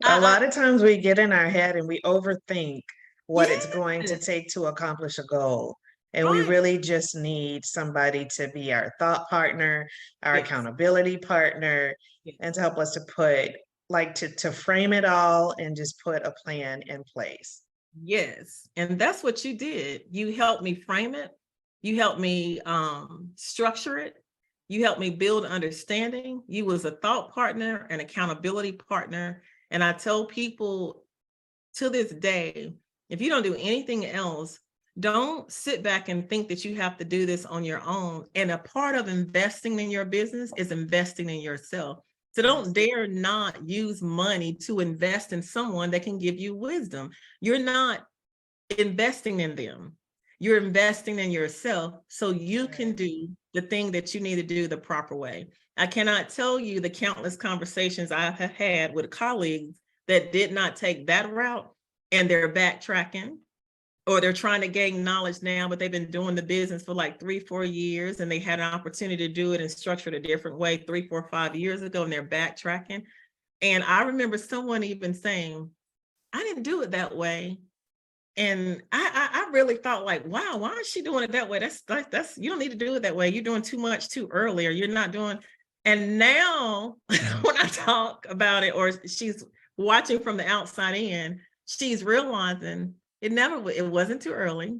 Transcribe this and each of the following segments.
A lot of times we get in our head and we overthink what it's going to Yes, take to accomplish a goal. And we right. really just need somebody to be our thought partner, our Yes, accountability partner, and to yes, help us to put, like, to frame it all and just put a plan in place. yes. And that's what you did. You helped me frame it. You helped me structure it. You helped me build understanding. You was a thought partner, an accountability partner. And I tell people to this day, if you don't do anything else, don't sit back and think that you have to do this on your own. And a part of investing in your business is investing in yourself. So don't Yes. dare not use money to invest in someone that can give you wisdom. You're not investing in them. You're investing in yourself so you can Right. do the thing that you need to do the proper way. I cannot tell you the countless conversations I have had with colleagues that did not take that route and they're backtracking or they're trying to gain knowledge now, but they've been doing the business for like 3-4 years and they had an opportunity to do it and structure it a different way 3-4-5 years ago and they're backtracking. And I remember someone even saying, I didn't do it that way. And I really thought like, wow, why is she doing it that way? That's you don't need to do it that way. You're doing too much too early, or you're not doing. And now when I talk about it, or she's watching from the outside in, she's realizing it wasn't too early.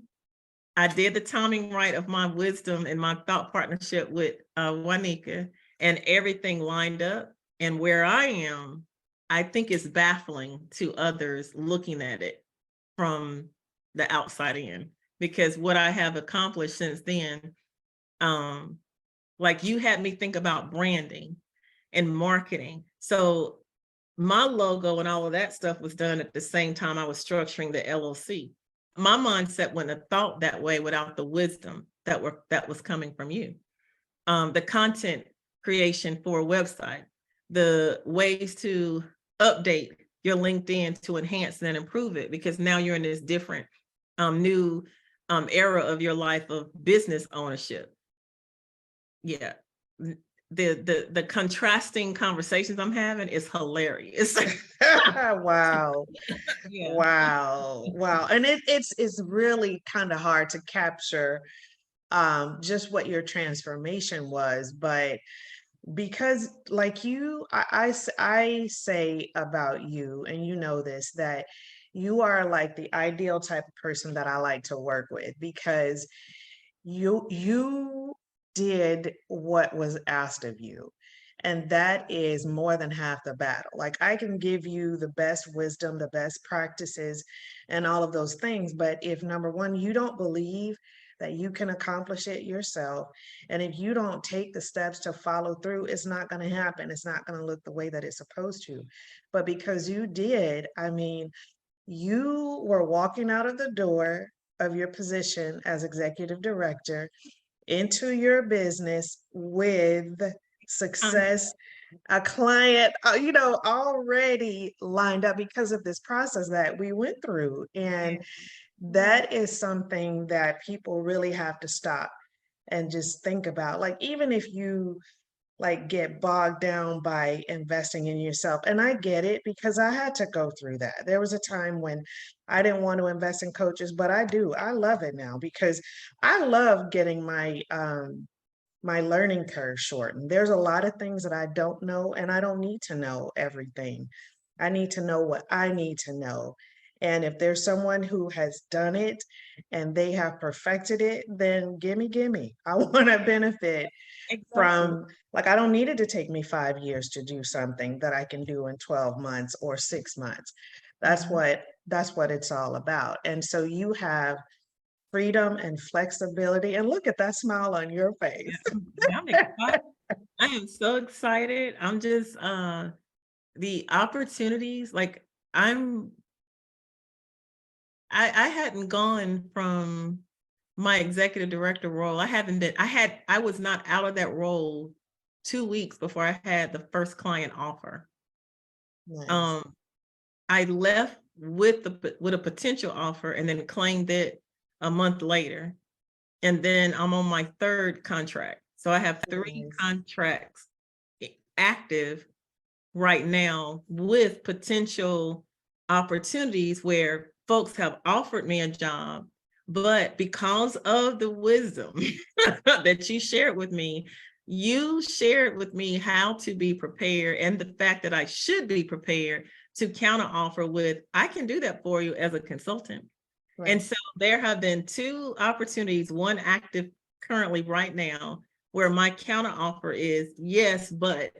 I did the timing right of my wisdom and my thought partnership with Juanica, and everything lined up. And where I am, I think it's baffling to others looking at it from the outside in, because what I have accomplished since then, um, like you had me think about branding and marketing. So my logo and all of that stuff was done at the same time I was structuring the LLC. My mindset wouldn't have thought that way without the wisdom that was coming from you. The content creation for a website, the ways to update your LinkedIn to enhance and improve it, because now you're in this different new era of your life of business ownership. Yeah. The contrasting conversations I'm having is hilarious. Wow. Yeah. Wow. Wow. And it's really kind of hard to capture just what your transformation was, but because like I say about you, and you know this, that you are like the ideal type of person that I like to work with, because you did what was asked of you. And that is more than half the battle. Like, I can give you the best wisdom, the best practices, and all of those things. But if number one, you don't believe that you can accomplish it yourself, and if you don't take the steps to follow through, it's not going to happen. It's not going to look the way that it's supposed to. But because you did, I mean, you were walking out of the door of your position as executive director into your business with success, a client, already lined up because of this process that we went through. And that is something that people really have to stop and just think about. Like, even if you like get bogged down by investing in yourself. And I get it, because I had to go through that. There was a time when I didn't want to invest in coaches, but I do. I love it now, because I love getting my learning curve shortened. There's a lot of things that I don't know, and I don't need to know everything. I need to know what I need to know. And if there's someone who has done it and they have perfected it, then gimme. I want to benefit Exactly. from, like, I don't need it to take me 5 years to do something that I can do in 12 months or 6 months. Mhm. That's what it's all about. And so you have freedom and flexibility. And look at that smile on your Yeah, face. I'm excited. I am so excited. I'm just the opportunities, like I'm I hadn't gone from my executive director role. I haven't been I was not out of that role 2 weeks before I had the first client offer. Nice. Um I left with with a potential offer and then claimed it a month later. And then I'm on my third contract. So I have three Nice. contracts active right now with potential opportunities where folks have offered me a job, but because of the wisdom that you shared with me, you shared with me how to be prepared and the fact that I should be prepared to counter offer with, I can do that for you as a consultant. And Right. so there have been two opportunities, one active currently right now, where my counter offer is yes, but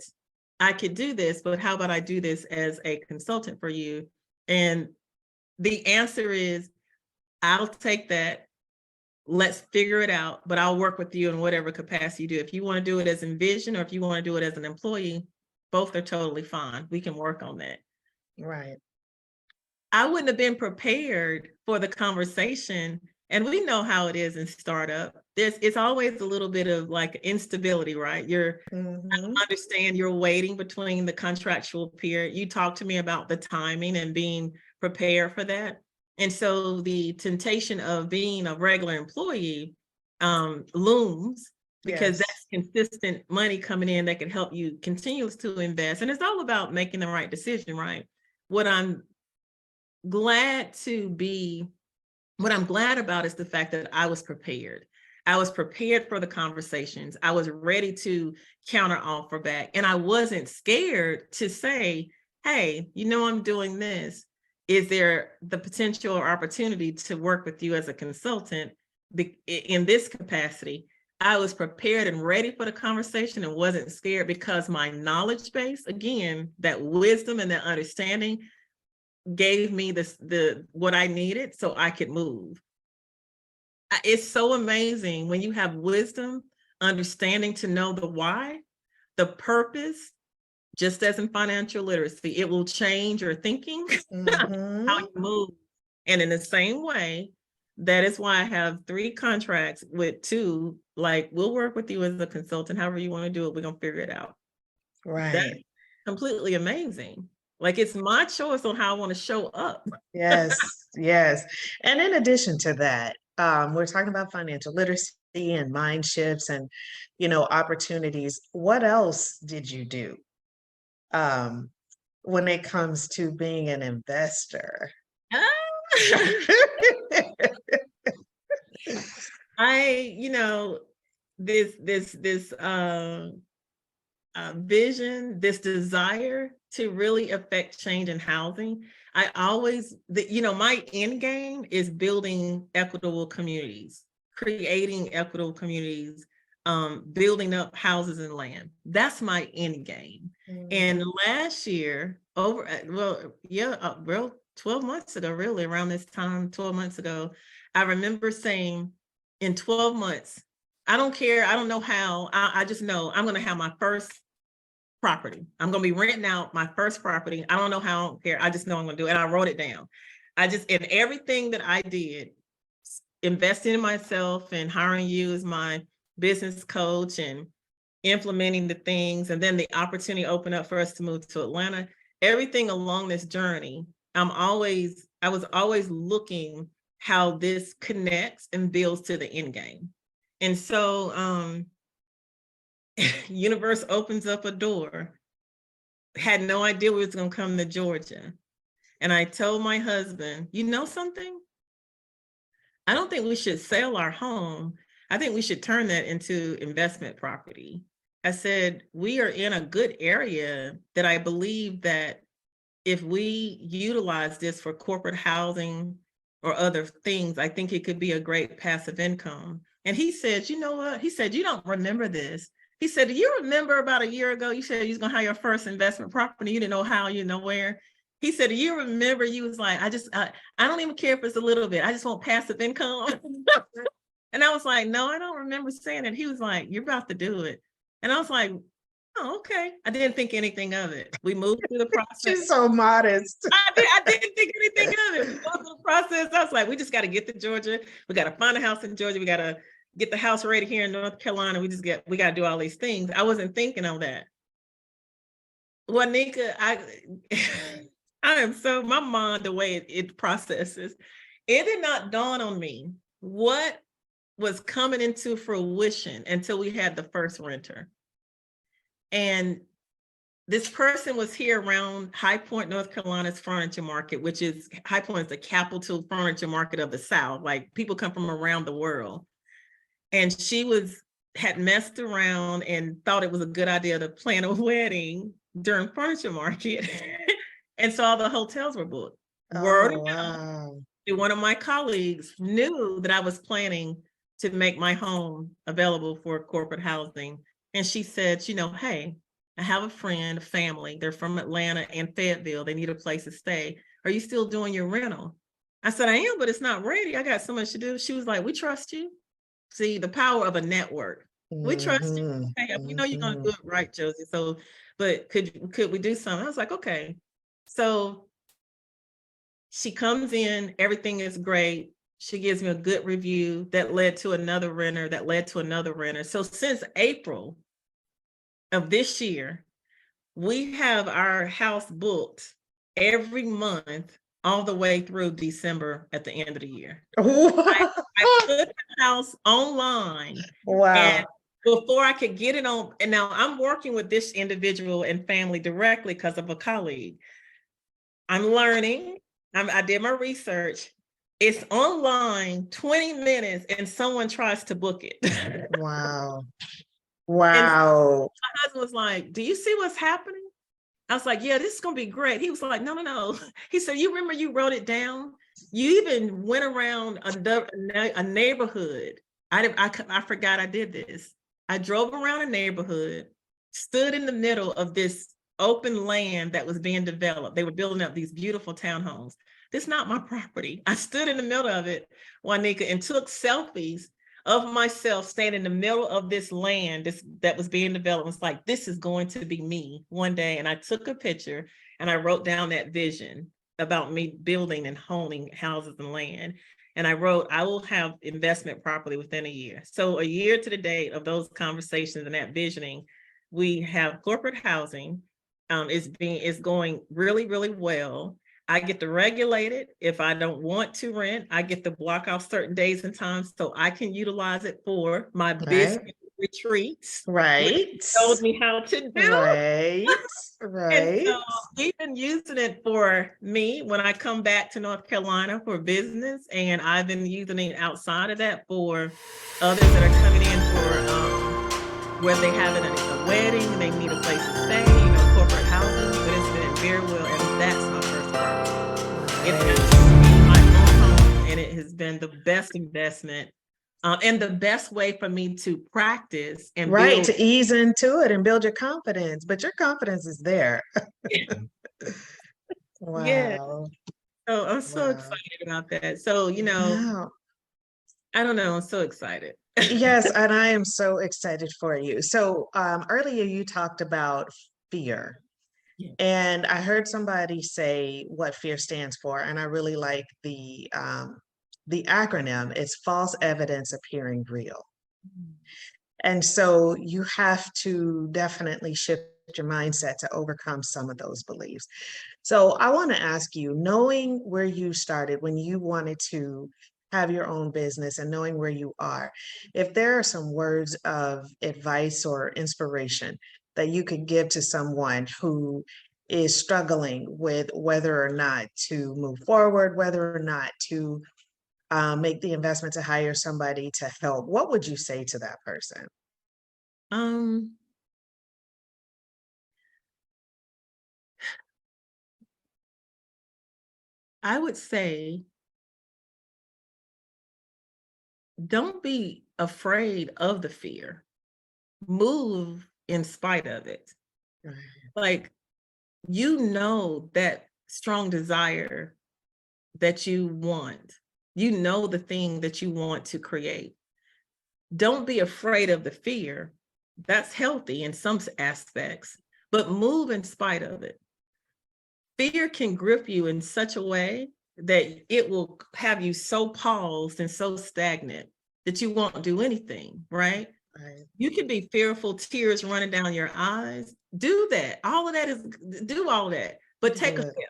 I could do this, but how about I do this as a consultant for you? And the answer is, I'll take that. Let's figure it out, but I'll work with you in whatever capacity you do. If you want to do it as Envision or if you want to do it as an employee, both are totally fine. We can work on that. Right. I wouldn't have been prepared for the conversation. And we know how it is in startup. It's always a little bit of like instability, right? Hmm. Understand you're waiting between the contractual period. You talked to me about the timing and being prepared for that. And so the temptation of being a regular employee looms because Yes. that's consistent money coming in that can help you continue to invest. And it's all about making the right decision, right? What I'm glad to be what I'm glad about is the fact that I was prepared. I was prepared for the conversations. I was ready to counter offer back. And I wasn't scared to say, hey, I'm doing this. Is there the potential or opportunity to work with you as a consultant in this capacity? I was prepared and ready for the conversation and wasn't scared because my knowledge base, again, that wisdom and that understanding gave me the what I needed so I could move. It's so amazing when you have wisdom, understanding to know the why, the purpose, just as in financial literacy, it will change your thinking, how Hmm. you move. And in the same way, that is why I have 3 contracts with 2, like, we'll work with you as a consultant, however you want to do it, we're gonna figure it out. That's Right. completely amazing. Like, it's my choice on how I want to show up. Yes. Yes. And in addition to that, we're talking about financial literacy and mind shifts and, opportunities. What else did you do um, when it comes to being an investor? I, this vision, this desire to really affect change in housing. I always, my end game is building equitable communities, creating equitable communities, building up houses and land. That's my end game. And Mhm. last year, well, 12 months ago, really around this time, 12 months ago, I remember saying, in 12 months, I don't care. I don't know how. I just know I'm going to have my first property. I'm going to be renting out my first property. I don't know how. I don't care. I just know I'm going to do it. And I wrote it down. In everything that I did, investing in myself and hiring you as my business coach and implementing the things, and then the opportunity opened up for us to move to Atlanta. Everything along this journey, I was always looking how this connects and builds to the end game. And so universe opens up a door. Had no idea we was going to come to Georgia. And I told my husband, you know something? I don't think we should sell our home. I think we should turn that into investment property. I said, we are in a good area that I believe that if we utilize this for corporate housing or other things, I think it could be a great passive income. And he said, you know what? He said, you don't remember this. He said, do you remember about a year ago, you said you was going to have your first investment property. You didn't know how, you know where. He said, do you remember you was like, I don't even care if it's a little bit. I just want passive income. And I was like, no, I don't remember saying it. He was like, you're about to do it. And I was like, oh, okay. I didn't think anything of it. We moved through the process. She's so modest. I didn't think anything of it. We go through the process. I was like, we just got to get to Georgia. We got to find a house in Georgia. We got to get the house ready here in North Carolina. We got to do all these things. I wasn't thinking of that. Well, Nika, I am so, my mind, the way it processes, it did not dawn on me what was coming into fruition until we had the first renter. And this person was here around High Point, North Carolina's furniture market, which is High Point is the capital furniture market of the South. Like people come from around the world. And she had messed around and thought it was a good idea to plan a wedding during furniture market. And so all the hotels were booked. Word Oh, of mouth, wow. one of my colleagues knew that I was planning to make my home available for corporate housing. And she said, hey, I have a friend, a family. They're from Atlanta and Fayetteville. They need a place to stay. Are you still doing your rental? I said, I am, but it's not ready. I got so much to do. She was like, we trust you. See, the power of a network. We trust you. Mhm, Okay, we know you're gonna do mhm. it right, Josie. So, but could we do something? I was like, okay. So she comes in, everything is great. She gives me a good review that led to another renter, that led to another renter. So since April of this year, we have our house booked every month all the way through December at the end of the year. I put the house online, and Wow. before I could get it on, and now I'm working with this individual and family directly because of a colleague. I'm learning. I did my research. It's online 20 minutes and someone tries to book it. Wow. And Wow. my husband was like, do you see what's happening? I was like, yeah, this is going to be great. He was like, no, no, no. He said, you remember you wrote it down? You even went around a neighborhood. I forgot I did this. I drove around a neighborhood, stood in the middle of this open land that was being developed. They were building up these beautiful townhomes. This is not my property. I stood in the middle of it, Juanica, and took selfies of myself standing in the middle of this land that was being developed. It's like, this is going to be me one day. And I took a picture and I wrote down that vision about me building and honing houses and land. And I wrote, I will have investment property within a year. So a year to the date of those conversations and that visioning, we have corporate housing. It's going really, really well. I get to regulate it. If I don't want to rent, I get to block off certain days and times so I can utilize it for my Right. business retreats, which Right. told me how to do. Right. And Right. so we've been using it for me when I come back to North Carolina for business, and I've been using it outside of that for others that are coming in for where they have a wedding and they need a place to stay, corporate housing. But it's been very well, and that's my first property. It has been my own home, and it has been the best investment and the best way for me to practice and Right. build. To ease into it and build your confidence, but your confidence is there. Yeah. Wow. So I'm so Wow. excited about that. So, Wow. I don't know. I'm so excited. Yes, and I am so excited for you. So earlier you talked about fear. Yeah. And I heard somebody say what fear stands for, and I really like the acronym. It's false evidence appearing real. And so you have to definitely shift your mindset to overcome some of those beliefs. So I want to ask you, knowing where you started when you wanted to have your own business and knowing where you are, if there are some words of advice or inspiration that you could give to someone who is struggling with whether or not to move forward, whether or not to make the investment to hire somebody to help, what would you say to that person? Um, I would say don't be afraid of the fear. Move in spite of it. Right. Like, that strong desire that you want. The thing that you want to create. Don't be afraid of the fear. That's healthy in some aspects, but move in spite of it. Fear can grip you in such a way that it will have you so paused and so stagnant that you won't do anything, right? Right. You can be fearful, tears running down your eyes. Do that. Do all that, but take Do a it. step.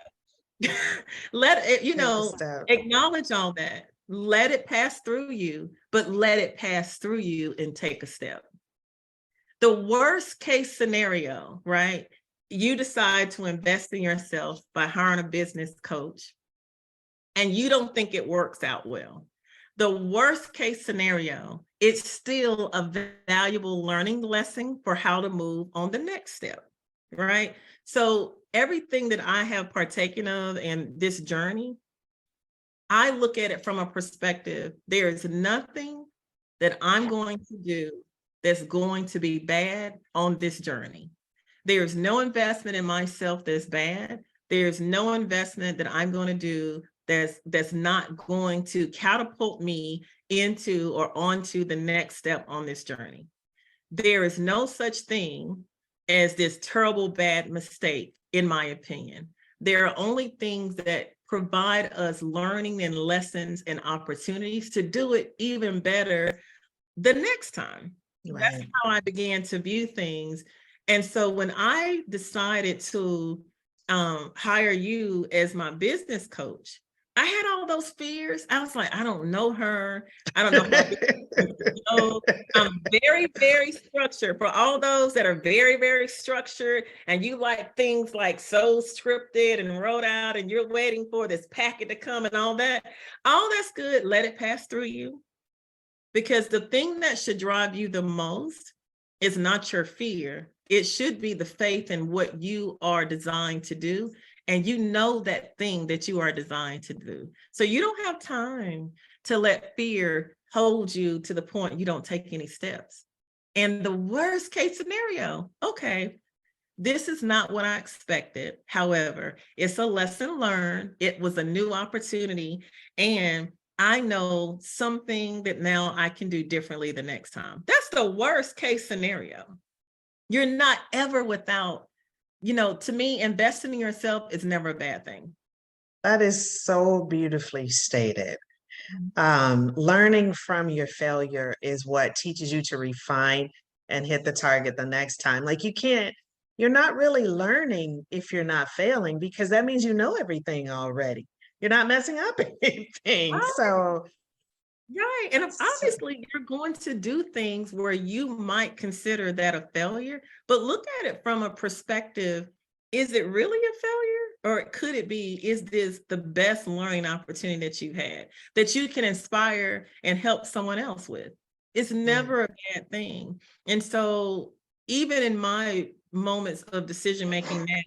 Let it, Take a step. acknowledge all that. Let it pass through you, but let it pass through you and take a step. The worst case scenario, right? you decide to invest in yourself by hiring a business coach, and you don't think it works out well. The worst case scenario, it's still a valuable learning lesson for how to move on the next step, right? So everything that I have partaken of in this journey, I look at it from a perspective, there is nothing that I'm going to do that's going to be bad on this journey. There's no investment in myself that's bad. There's no investment that I'm going to do that's not going to catapult me into or onto the next step on this journey. There is no such thing as this terrible bad mistake, in my opinion. There are only things that provide us learning and lessons and opportunities to do it even better the next time. That's Right. how I began to view things. And so when I decided to hire you as my business coach, I had all those fears. I was like, I don't know her. I don't know how to go. I'm very, very structured. For all those that are very, very structured, and you like things like so scripted and wrote out, and you're waiting for this packet to come and all that's good. Let it pass through you. Because the thing that should drive you the most is not your fear. It should be the faith in what you are designed to do. And you know that thing that you are designed to do. So you don't have time to let fear hold you to the point you don't take any steps. And the worst case scenario, okay, this is not what I expected. However, it's a lesson learned. It was a new opportunity. And I know something that now I can do differently the next time. That's the worst case scenario. You're not ever without, to me, investing in yourself is never a bad thing. That is so beautifully stated. Mhm. Learning from your failure is what teaches you to refine and hit the target the next time. Like you're not really learning if you're not failing because that means you know everything already. You're not messing up anything. So, Right. And so obviously, you're going to do things where you might consider that a failure, but look at it from a perspective, is it really a failure? Or could it be, is this the best learning opportunity that you've had that you can inspire and help someone else with? It's right, never a bad thing. And so, even in my moments of decision making now,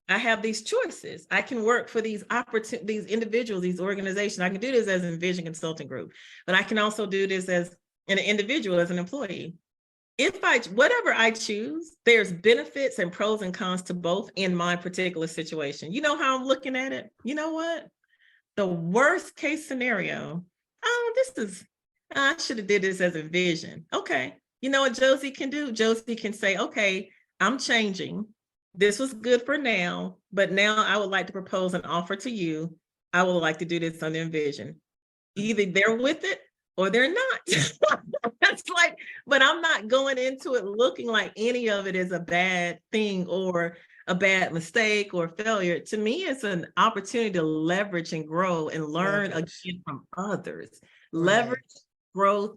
I have these choices. I can work for these opportunities, these individuals, these organizations. I can do this as an Envision Consulting Group, but I can also do this as an individual, as an employee. Whatever I choose, there's benefits and pros and cons to both in my particular situation. You know how I'm looking at it? You know what? The worst case scenario, I should have did this as a vision. Okay. You know what Josie can do? Josie can say, okay, I'm changing. This was good for now, but now I would like to propose an offer to you. I would like to do this on Envision. Either they're with it or they're not. That's like, but I'm not going into it looking like any of it is a bad thing or a bad mistake or failure. To me, it's an opportunity to leverage and grow and learn leverage. again from others. Leverage, Right, growth,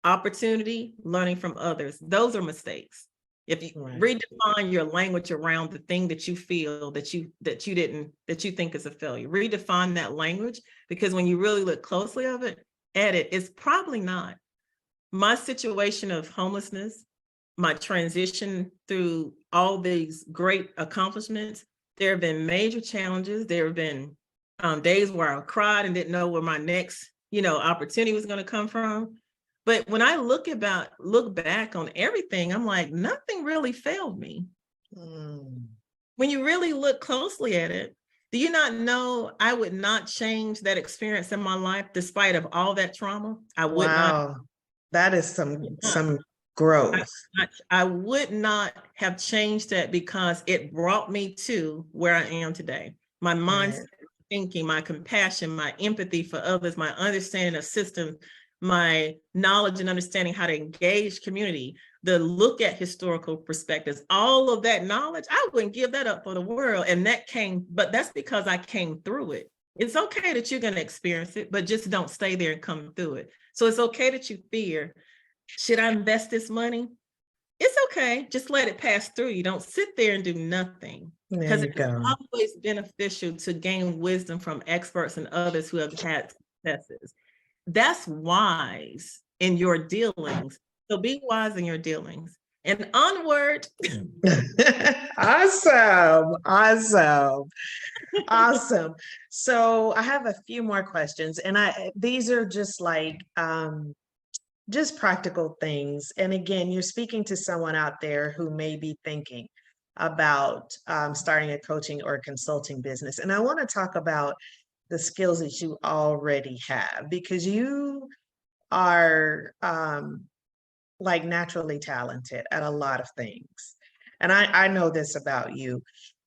opportunity, learning from others. Those are mistakes. If you right. redefine your language around the thing that you feel that you think is a failure, redefine that language, because when you really look closely at it, it's probably not. My situation of homelessness, my transition through all these great accomplishments, there have been major challenges. There have been days where I cried and didn't know where my next, opportunity was going to come from. But when I look back on everything, I'm like, nothing really failed me. Mm. When you really look closely at it, do you not know I would not change that experience in my life despite of all that trauma? I would not. Wow. That is some I, growth. I would not have changed that because it brought me to where I am today. My mindset, Right. thinking, my compassion, my empathy for others, my understanding of systems, my knowledge and understanding how to engage community, the look at historical perspectives, all of that knowledge, I wouldn't give that up for the world. And but that's because I came through it. It's okay that you're going to experience it, but just don't stay there and come through it. So it's okay that you fear. Should I invest this money? it's okay. Just let it pass through you. Don't sit there and do nothing. There Because you it's go. always beneficial to gain wisdom from experts and others who have had successes. That's wise in your dealings. So be wise in your dealings. And onward. Awesome. Awesome. Awesome. So I have a few more questions, and these are just like just practical things. And again, you're speaking to someone out there who may be thinking about starting a coaching or consulting business. And I want to talk about the skills that you already have, because you are like naturally talented at a lot of things. And I know this about you.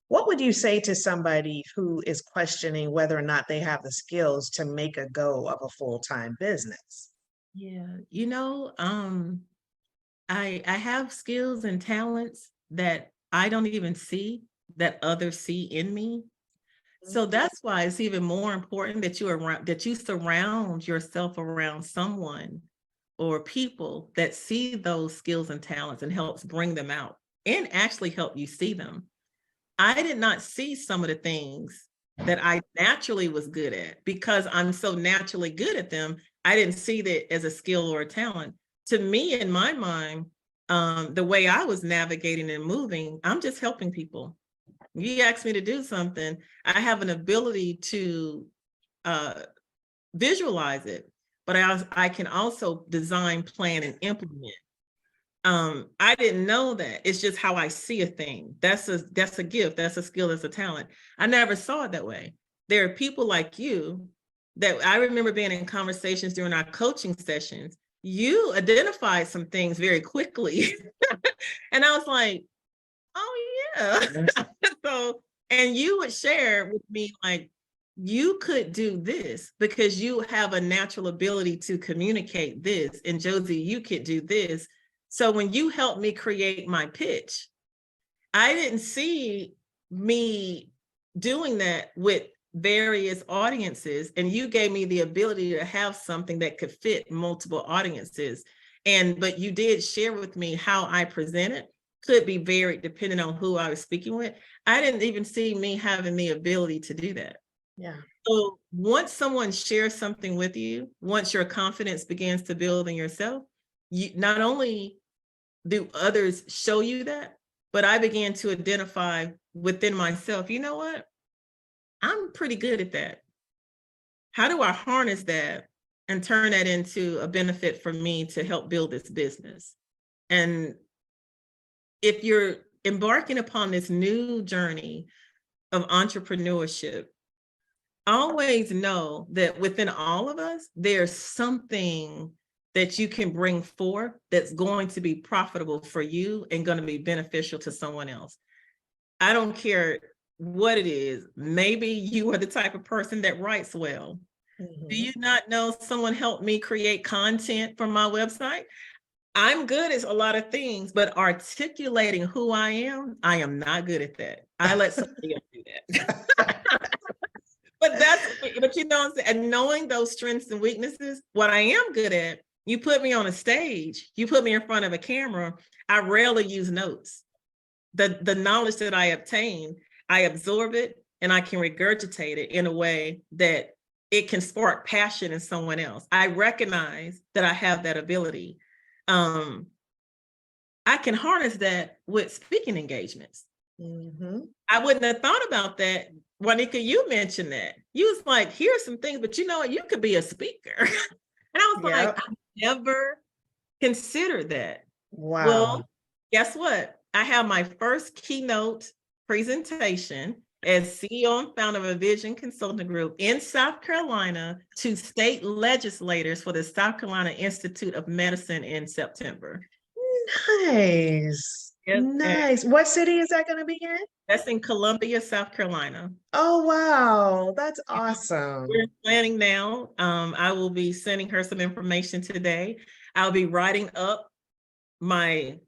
What would you say to somebody who is questioning whether or not they have the skills to make a go of a full-time business? Yeah, I have skills and talents that I don't even see that others see in me. So that's why it's even more important that you surround yourself around someone or people that see those skills and talents and helps bring them out and actually help you see them. I did not see some of the things that I naturally was good at because I'm so naturally good at them. I didn't see that as a skill or a talent. To me, in my mind, the way I was navigating and moving, I'm just helping people. You ask me to do something, I have an ability to uh, visualize it, but I can also design, plan, and implement. I didn't know that. It's just how I see a thing. That's a gift, that's a skill, that's a talent. I never saw it that way. There are people like you that I remember being in conversations during our coaching sessions. You identified some things very quickly. And I was like, oh yeah. So, and you would share with me like, you could do this because you have a natural ability to communicate this. And Josie, you could do this. So when you helped me create my pitch, I didn't see me doing that with various audiences. And you gave me the ability to have something that could fit multiple audiences. But you did share with me how I presented could be varied depending on who I was speaking with. I didn't even see me having the ability to do that. Yeah. So once someone shares something with you, once your confidence begins to build in yourself, you not only do others show you that, but I began to identify within myself, you know what? I'm pretty good at that. How do I harness that and turn that into a benefit for me to help build this business? And if you're embarking upon this new journey of entrepreneurship, always know that within all of us, there's something that you can bring forth that's going to be profitable for you and going to be beneficial to someone else. I don't care what it is. Maybe you are the type of person that writes well. Do you not know someone helped me create content for my website? I'm good at a lot of things, but articulating who I am not good at that. I let somebody else do that. But you know what I'm saying? And knowing those strengths and weaknesses, what I am good at, you put me on a stage, you put me in front of a camera, I rarely use notes. The knowledge that I obtain, I absorb it and I can regurgitate it in a way that it can spark passion in someone else. I recognize that I have that ability. I can harness that with speaking engagements. I wouldn't have thought about that. Juanita, you mentioned that. You was like, here's some things, but you know what? You could be a speaker. And I was like, I never considered that. Wow. Well, guess what? I have my first keynote presentation as CEO and founder of a Vision Consulting Group in South Carolina to state legislators for the South Carolina Institute of Medicine in September. Nice. Yes, nice. What city is that going to be in? That's in Columbia, South Carolina. Oh, wow. That's awesome. We're planning now. I will be sending her some information today. I'll be writing up my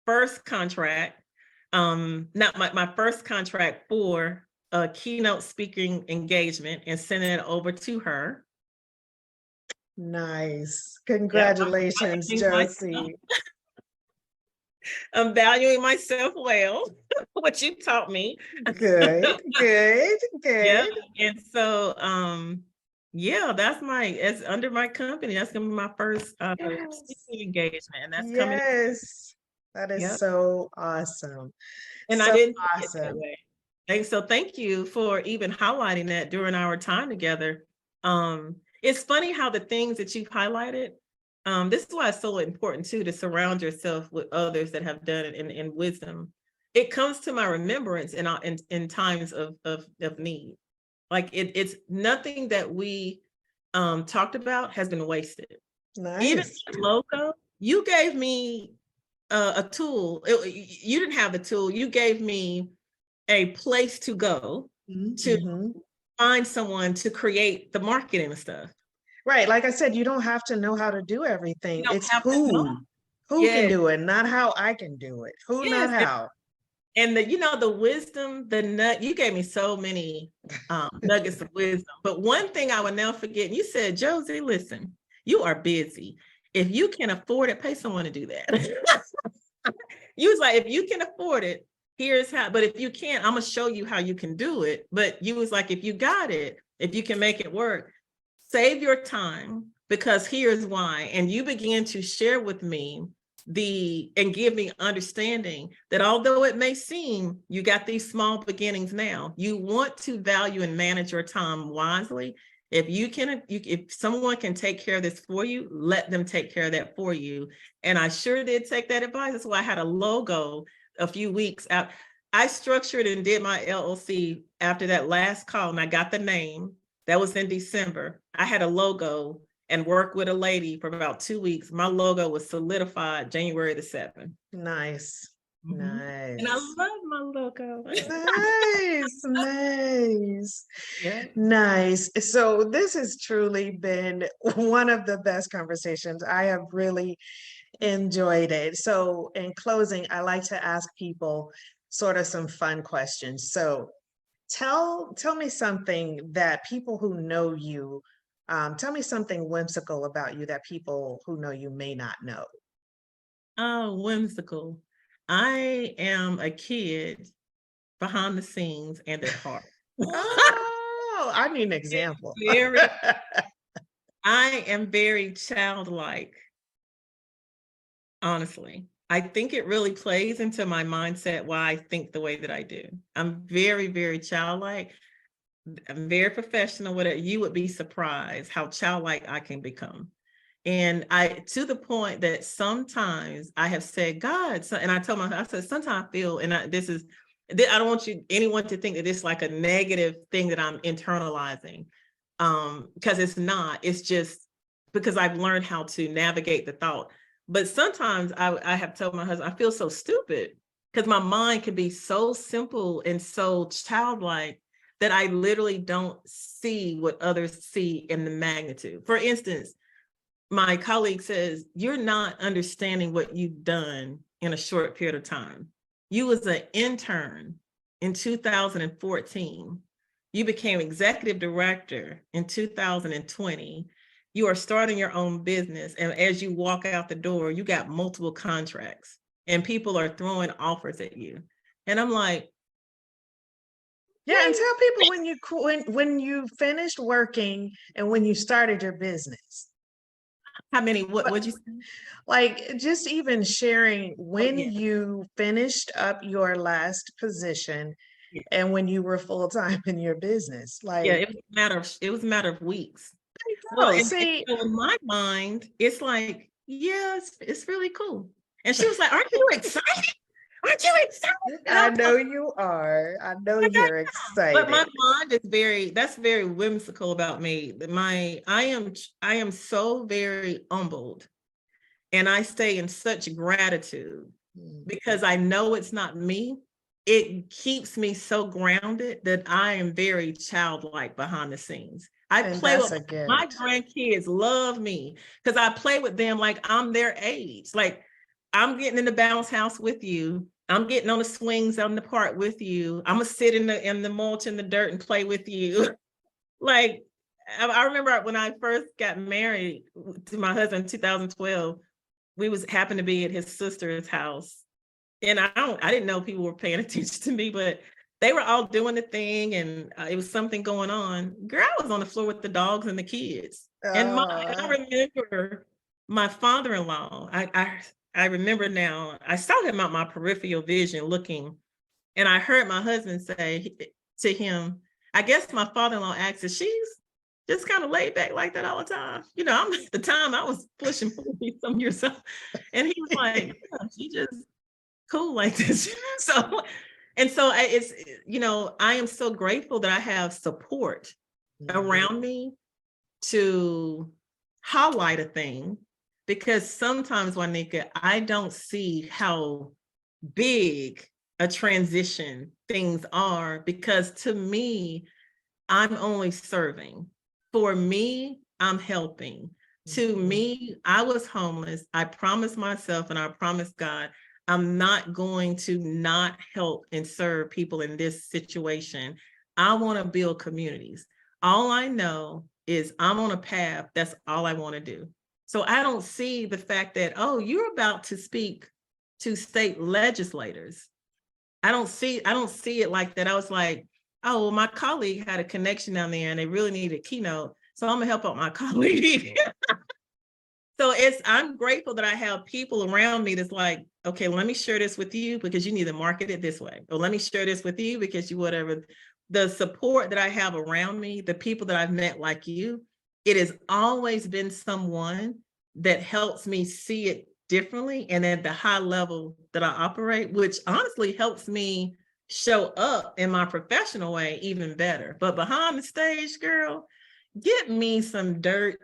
first contract, not my first contract for a keynote speaking engagement and sending it over to her. Nice. Yep, Congratulations, Josie. I'm valuing myself well, what you taught me. Good, good, Yeah. good. And so, yeah, it's under my company. That's gonna be my first Yes. speaking engagement, and that's coming. Yes. That is Yeah. so awesome. And I So didn't see it that awesome. way. And so thank you for even highlighting that during our time together. It's funny how the things that you've highlighted, this is why it's so important too to surround yourself with others that have done it in wisdom. It comes to my remembrance in times of need. Like it's nothing that we talked about has been wasted. Even Nice. the logo, you gave me a tool. You didn't have the tool. You gave me a place to go to Mm-hmm. find someone to create the marketing and stuff. Right. Like I said, you don't have to know how to do You everything. don't It's have to know. who can Yes, do it, not how I can do it. Who, not yes. how. And the wisdom, you gave me so many nuggets of wisdom. But one thing I will never forget, you said, Josie, listen, you are busy. If you can afford it, pay someone to do that. You was like, if you can afford it, here's how. But if you can't, I'm gonna show you how you can do it. But you was like, if you got it, if you can make it work, save your time because here's why. And you began to share with me and give me understanding that although it may seem you got these small beginnings now, you want to value and manage your time wisely. If someone can take care of this for you, let them take care of that for you. And I sure did take that advice. That's why I had a logo a few weeks out. I structured and did my LLC after that last call, and I got the name. That was in December. I had a logo and worked with a lady for about 2 weeks. My logo was solidified January the 7th. Nice. And I Nice. love my logo. Nice. Nice. Yeah. Nice. So this has truly been one of the best conversations. I have really enjoyed it. So in closing, I like to ask people sort of some fun questions. So tell me something that people who know you, tell me something whimsical about you that people who know you may not know. Oh, whimsical. I am a kid behind the scenes and at heart. Oh, I need an example. Very, I am very childlike, honestly. I think it really plays into my mindset why I think the way that I do. I'm very, very childlike. I'm very professional with it. You would be surprised how childlike I can become. And to the point that sometimes I have said, God, and I told I said, sometimes I feel, and I don't want anyone to think that it's like a negative thing that I'm internalizing. Because it's not, it's just because I've learned how to navigate the thought. But sometimes I have told my husband, I feel so stupid because my mind can be so simple and so childlike that I literally don't see what others see in the magnitude. For instance, my colleague says, you're not understanding what you've done in a short period of time. You was an intern in 2014. You became executive director in 2020. You are starting your own business. And as you walk out the door, you got multiple contracts and people are throwing offers at you. And I'm like, Yeah, and tell people when you finished working and when you started your business. how many, what But would you say? like just even sharing Oh, when yeah. you finished up your last position Yeah. and when you were full time in your business. Yeah, Like, it was a matter of weeks. Well, oh, and see, so in my mind, it's like, yeah, it's really cool. And she was like, aren't you excited? Aren't you excited? And I I'm know you are. I know like, I you're am. But my excited. mind is that's very whimsical about me. I am so very humbled and I stay in such gratitude Mm. because I know it's not me. It keeps me so grounded that I am very childlike behind the scenes. I And play that's with a my gift. grandkids, love me because I play with them like I'm their age. Like I'm getting in the bounce house with you. I'm getting on the swings on the park with you. I'm gonna sit in the mulch in the dirt and play with you. Like I remember when I first got married to my husband in 2012, we happened to be at his sister's house And I didn't know people were paying attention to me, but they were all doing the thing, and it was something going on. Girl, I was on the floor with the dogs and the kids. And I Uh, remember my father-in-law. I remember now. I saw him out my peripheral vision looking, and I heard my husband say to him, I guess my father-in-law asked if she's just kind of laid back like that all the time. I'm at the time I was pushing 40 some years old. And he was like, yeah, she just cool like this. So, and so I am so grateful that I have support mhm, around me to highlight a thing, because sometimes, Juanika, I don't see how big a transition things are, because to me, I'm only serving. For me, I'm helping. To mhm, me, I was homeless. I promised myself and I promised God, I'm not going to not help and serve people in this situation. I want to build communities. All I know is I'm on a path. That's all I want to do. So I don't see the fact that, oh, you're about to speak to state legislators. I don't see it like that. I was like, oh, well, my colleague had a connection down there and they really needed a keynote. So I'm gonna help out my colleague. So I'm grateful that I have people around me that's like, okay, let me share this with you because you need to market it this way. Or let me share this with you because you whatever. The support that I have around me, the people that I've met like you, it has always been someone that helps me see it differently and at the high level that I operate, which honestly helps me show up in my professional way even better. But behind the stage, girl, get me some dirt.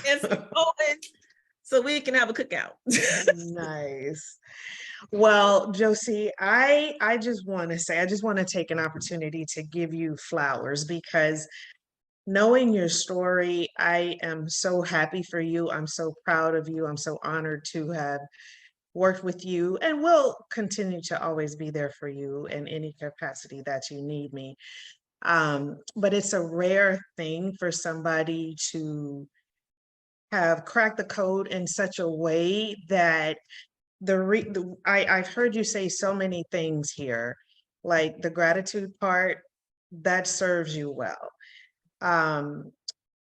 And some poets so we can have a cookout. Nice. Well, Josie, I just want to say, I just want to take an opportunity to give you flowers because knowing your story, I am so happy for you. I'm so proud of you. I'm so honored to have worked with you and will continue to always be there for you in any capacity that you need me. But it's a rare thing for somebody to have cracked the code in such a way that I've heard you say so many things here, like the gratitude part, that serves you well. Um,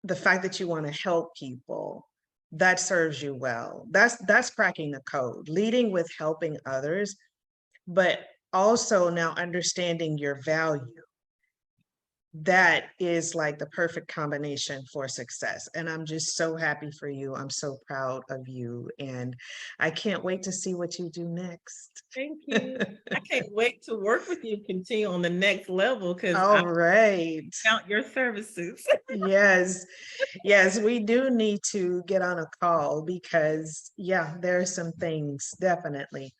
the fact that you want to help people, that serves you well. That's cracking the code, leading with helping others, but also now understanding your value. That is like the perfect combination for success. And I'm just so happy for you. I'm so proud of you. And I can't wait to see what you do next. Thank you. I can't wait to work with you, continue on the next level because I All right. count your services. Yes. Yes, we do need to get on a call because, yeah, there are some things definitely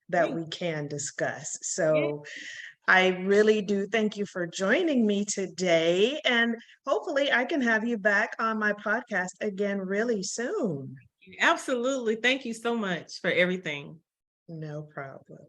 that Thank we can discuss. you. So I really do thank you for joining me today. And hopefully, I can have you back on my podcast again really soon. Absolutely. Thank you so much for everything. No problem.